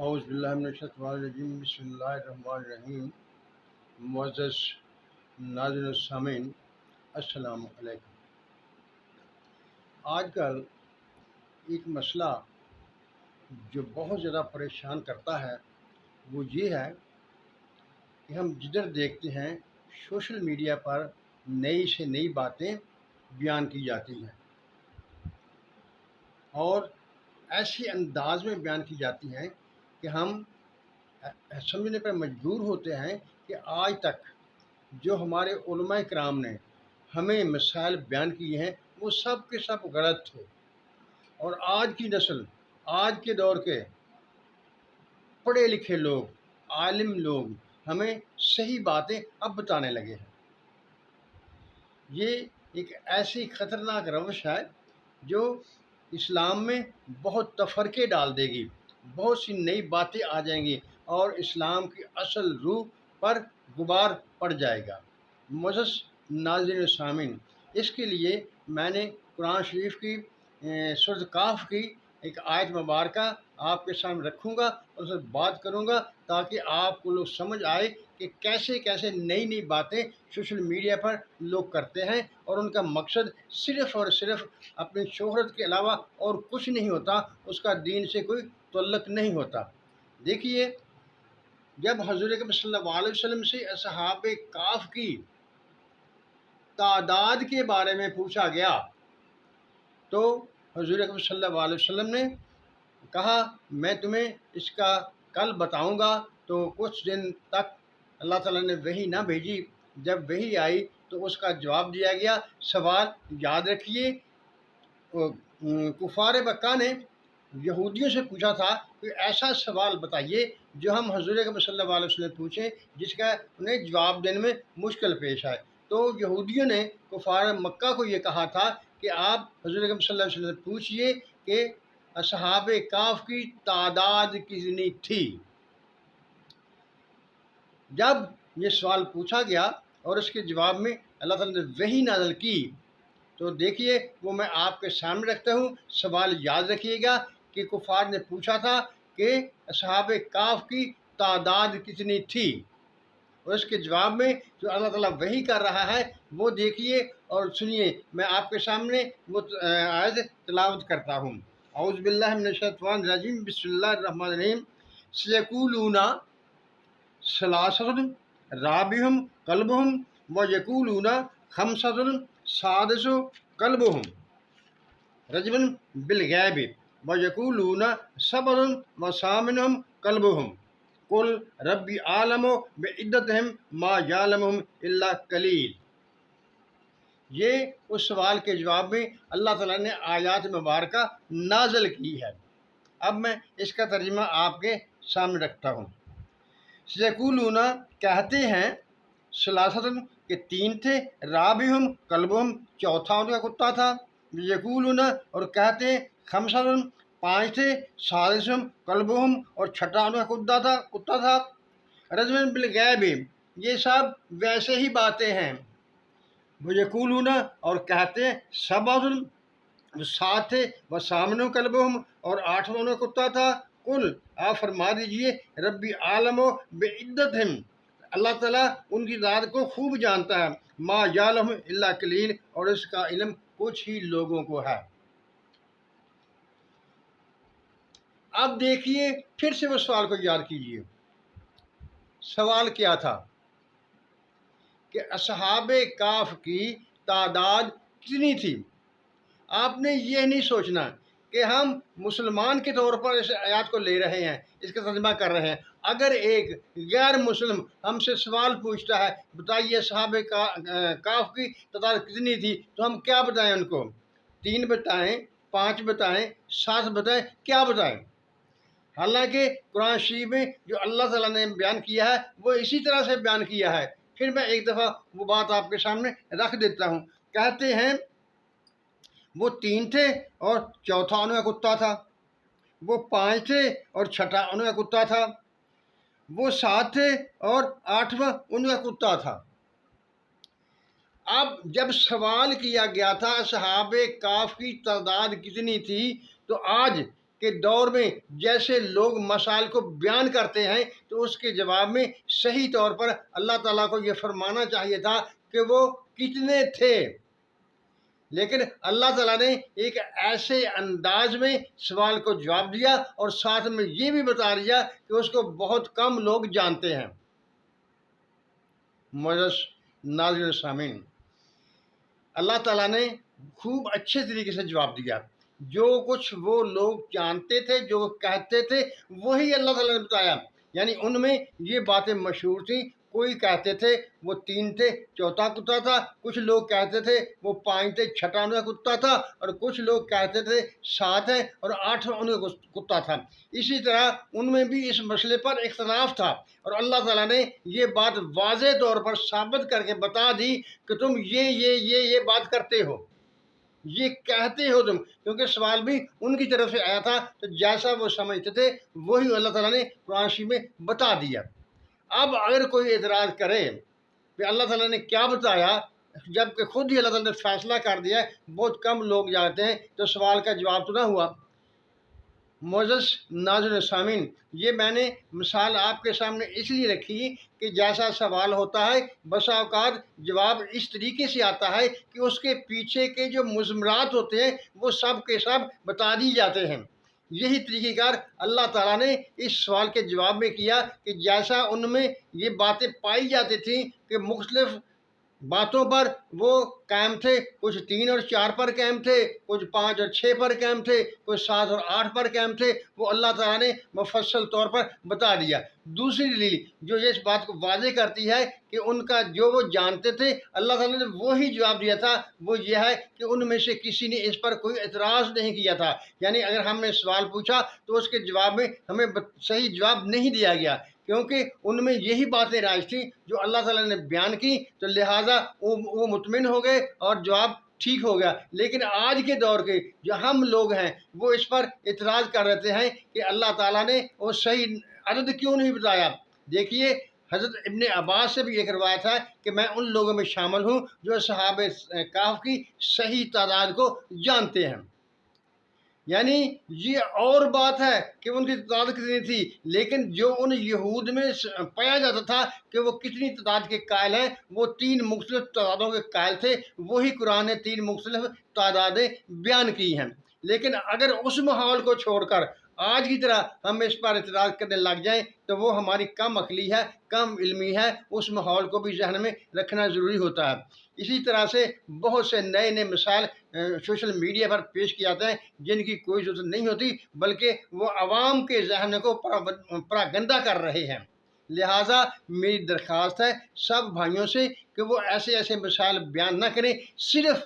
اعوذ باللہ من الشیطان الرجیم بسم اللہ الرحمن الرحیم معزز ناظرین السامعین السلام علیکم۔ آج کل ایک مسئلہ جو بہت زیادہ پریشان کرتا ہے وہ یہ ہے کہ ہم جدھر دیکھتے ہیں سوشل میڈیا پر نئی سے نئی باتیں بیان کی جاتی ہیں اور ایسے انداز میں بیان کی جاتی ہیں کہ ہم سمجھنے پر مجبور ہوتے ہیں کہ آج تک جو ہمارے علماء کرام نے ہمیں مسائل بیان کیے ہیں وہ سب کے سب غلط تھے، اور آج کی نسل، آج کے دور کے پڑھے لکھے لوگ، عالم لوگ ہمیں صحیح باتیں اب بتانے لگے ہیں۔ یہ ایک ایسی خطرناک روش ہے جو اسلام میں بہت تفرقے ڈال دے گی، بہت سی نئی باتیں آ جائیں گی اور اسلام کی اصل روح پر غبار پڑ جائے گا۔ معزز ناظرین سامعین، اس کے لیے میں نے قرآن شریف کی سورۃ کہف کی ایک آیت مبارکہ آپ کے سامنے رکھوں گا اور اس سے بات کروں گا تاکہ آپ کو لوگ سمجھ آئے کہ کیسے کیسے نئی نئی باتیں سوشل میڈیا پر لوگ کرتے ہیں اور ان کا مقصد صرف اور صرف اپنی شہرت کے علاوہ اور کچھ نہیں ہوتا، اس کا دین سے کوئی تعلق نہیں ہوتا۔ دیکھیے، جب حضور اکرم صلی اللہ علیہ وسلم سے اصحاب کہف کی تعداد کے بارے میں پوچھا گیا تو حضور اکرم صلی اللہ علیہ وسلم نے کہا میں تمہیں اس کا کل بتاؤں گا۔ تو کچھ دن تک اللہ تعالیٰ نے وحی نہ بھیجی، جب وحی آئی تو اس کا جواب دیا گیا۔ سوال یاد رکھیے، کفار مکہ نے یہودیوں سے پوچھا تھا کہ ایسا سوال بتائیے جو ہم حضور اکرم صلی اللہ علیہ وسلم پوچھیں جس کا انہیں جواب دینے میں مشکل پیش آئے۔ تو یہودیوں نے کفار مکہ کو یہ کہا تھا کہ آپ حضور اکرم صلی اللہ علیہ وسلم پوچھئے کہ اصحاب کہف کی تعداد کتنی تھی۔ جب یہ سوال پوچھا گیا اور اس کے جواب میں اللہ تعالیٰ نے وحی نازل کی تو دیکھیے وہ میں آپ کے سامنے رکھتا ہوں۔ سوال یاد رکھیے گا کہ کفار نے پوچھا تھا کہ اصحاب کہف کی تعداد کتنی تھی، اور اس کے جواب میں جو اللہ تعالیٰ وحی کر رہا ہے وہ دیکھیے اور سنیے۔ میں آپ کے سامنے وہ آیت تلاوت کرتا ہوں۔ اعوذ باللہ من الشیطان الرجیم بسم اللہ الرحمن الرحیم سیقولون ثلاثۃ رابعہم کلبہم ویقولون خمسۃ سادس کلبہم رجما بالغیب ویقولون سبع وثامنہم کلبہم قل ربی اعلم بعدتہم ما یعلمہم الا قلیل۔ یہ اس سوال کے جواب میں اللہ تعالیٰ نے آیات مبارکہ نازل کی ہے۔ اب میں اس کا ترجمہ آپ کے سامنے رکھتا ہوں۔ سیقولون کہتے ہیں، ثلاثۃ کہ تین تھے، رابعہم کلبہم چوتھا ان کا کتا تھا، یقولون اور کہتے ہیں، خمسۃ پانچ تھے، سادسہم کلبہم اور چھٹا ان کا کتا تھا، رجما بالغیب یہ سب ویسے ہی باتیں ہیں، یقولون اور کہتے ہیں، سبع سات تھے، وثامنہم کلبہم اور آٹھواں ان کا کتا تھا، قل آپ فرما دیجئے ربی عالم بعدتہم اللہ تعالیٰ ان کی ذات کو خوب جانتا ہے، ما یعلم الا قلیل اور اس کا علم کچھ ہی لوگوں کو ہے۔ اب دیکھیے پھر سے وہ سوال کو یاد کیجیے۔ سوال کیا تھا کہ اصحاب کہف کی تعداد کتنی تھی۔ آپ نے یہ نہیں سوچنا کہ ہم مسلمان کے طور پر اس آیات کو لے رہے ہیں، اس کا ترجمہ کر رہے ہیں۔ اگر ایک غیر مسلم ہم سے سوال پوچھتا ہے بتائیے اصحاب کہف کی تعداد کتنی تھی، تو ہم کیا بتائیں ان کو؟ 3 بتائیں، 5 بتائیں، 7 بتائیں، کیا بتائیں؟ حالانکہ قرآن شریف میں جو اللہ تعالیٰ نے بیان کیا ہے وہ اسی طرح سے بیان کیا ہے۔ پھر میں ایک دفعہ وہ بات آپ کے سامنے رکھ دیتا ہوں۔ کہتے ہیں وہ 3 تھے اور چوتھا ان کا کتا تھا، وہ 5 تھے اور چھٹا ان کا کتا تھا، وہ 7 تھے اور 8واں ان کا کتا تھا۔ اب جب سوال کیا گیا تھا اصحاب کہف کی تعداد کتنی تھی، تو آج کے دور میں جیسے لوگ مسائل کو بیان کرتے ہیں تو اس کے جواب میں صحیح طور پر اللہ تعالیٰ کو یہ فرمانا چاہیے تھا کہ وہ کتنے تھے، لیکن اللہ تعالیٰ نے ایک ایسے انداز میں سوال کو جواب دیا اور ساتھ میں یہ بھی بتا دیا کہ اس کو بہت کم لوگ جانتے ہیں۔ معزز ناظرین سامعین، اللہ تعالیٰ نے خوب اچھے طریقے سے جواب دیا۔ جو کچھ وہ لوگ جانتے تھے، جو وہ کہتے تھے، وہی اللہ تعالیٰ نے بتایا۔ یعنی ان میں یہ باتیں مشہور تھیں۔ کوئی کہتے تھے وہ 3 تھے، چوتھا کتا تھا، کچھ لوگ کہتے تھے وہ 5 تھے، چھٹا ان کا کتا تھا، اور کچھ لوگ کہتے تھے 7 ہے اور 8واں ان کا کتا تھا۔ اسی طرح ان میں بھی اس مسئلے پر اختلاف تھا، اور اللہ تعالیٰ نے یہ بات واضح طور پر ثابت کر کے بتا دی کہ تم یہ بات کرتے ہو، یہ کہتے ہو تم، کیونکہ سوال بھی ان کی طرف سے آیا تھا، تو جیسا وہ سمجھتے تھے وہی اللہ تعالیٰ نے قرآن شریف میں بتا دیا۔ اب اگر کوئی اعتراض کرے کہ اللہ تعالیٰ نے کیا بتایا، جب کہ خود ہی اللہ تعالیٰ نے فیصلہ کر دیا ہے بہت کم لوگ جانتے ہیں، تو سوال کا جواب تو نہ ہوا۔ معزز ناظرین سامعین، یہ میں نے مثال آپ کے سامنے اس لیے رکھی کہ جیسا سوال ہوتا ہے بسا اوقات جواب اس طریقے سے آتا ہے کہ اس کے پیچھے کے جو مضمرات ہوتے ہیں وہ سب کے سب بتا دی جاتے ہیں۔ یہی طریقہ کار اللہ تعالیٰ نے اس سوال کے جواب میں کیا کہ جیسا ان میں یہ باتیں پائی جاتی تھیں کہ مختلف باتوں پر وہ قائم تھے، کچھ 3 اور 4 پر قائم تھے، کچھ 5 اور 6 پر قائم تھے، کچھ 7 اور 8 پر قائم تھے، وہ اللہ تعالیٰ نے مفصل طور پر بتا دیا۔ دوسری دلیل جو یہ اس بات کو واضح کرتی ہے کہ ان کا جو وہ جانتے تھے اللہ تعالیٰ نے وہی جواب دیا تھا، وہ یہ ہے کہ ان میں سے کسی نے اس پر کوئی اعتراض نہیں کیا تھا۔ یعنی اگر ہم نے سوال پوچھا تو اس کے جواب میں ہمیں صحیح جواب نہیں دیا گیا، کیونکہ ان میں یہی باتیں رائج تھیں جو اللہ تعالیٰ نے بیان کی، تو لہٰذا وہ مطمئن ہو گئے اور جواب ٹھیک ہو گیا۔ لیکن آج کے دور کے جو ہم لوگ ہیں وہ اس پر اعتراض کر رہتے ہیں کہ اللہ تعالیٰ نے وہ صحیح عدد کیوں نہیں بتایا۔ دیکھیے، حضرت ابن عباس سے بھی ایک روایت ہے کہ میں ان لوگوں میں شامل ہوں جو اصحاب کہف کی صحیح تعداد کو جانتے ہیں۔ یعنی یہ اور بات ہے کہ ان کی تعداد کتنی تھی، لیکن جو ان یہود میں پایا جاتا تھا کہ وہ کتنی تعداد کے قائل ہیں، وہ 3 مختلف تعدادوں کے قائل تھے۔ وہی قرآن نے 3 مختلف تعدادیں بیان کی ہیں۔ لیکن اگر اس ماحول کو چھوڑ کر آج کی طرح ہم اس پر اعتراض کرنے لگ جائیں تو وہ ہماری کم عقلی ہے، کم علمی ہے۔ اس ماحول کو بھی ذہن میں رکھنا ضروری ہوتا ہے۔ اسی طرح سے بہت سے نئے مسائل سوشل میڈیا پر پیش کیے جاتے ہیں جن کی کوئی ضرورت نہیں ہوتی، بلکہ وہ عوام کے ذہن کو پراگندہ کر رہے ہیں۔ لہٰذا میری درخواست ہے سب بھائیوں سے کہ وہ ایسے مسائل بیان نہ کریں، صرف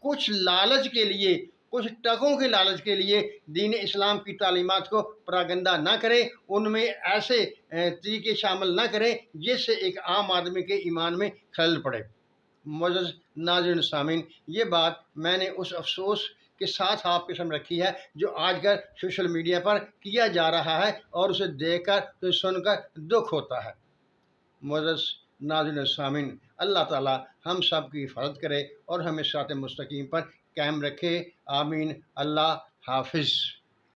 کچھ لالچ کے لیے، کچھ ٹکوں کے لالچ کے لیے دین اسلام کی تعلیمات کو پراگندہ نہ کریں، ان میں ایسے طریقے شامل نہ کریں جس سے ایک عام آدمی کے ایمان میں خلل پڑے۔ معزز ناظرین سامعین، یہ بات میں نے اس افسوس کے ساتھ آپ کے سامنے رکھی ہے جو آج کل سوشل میڈیا پر کیا جا رہا ہے، اور اسے دیکھ کر تو سن کر دکھ ہوتا ہے۔ معزز ناظرین سامعین، اللہ تعالی ہم سب کی حفاظت کرے اور ہمیں صراط مستقیم پر قائم رکھے، آمین۔ اللہ حافظ۔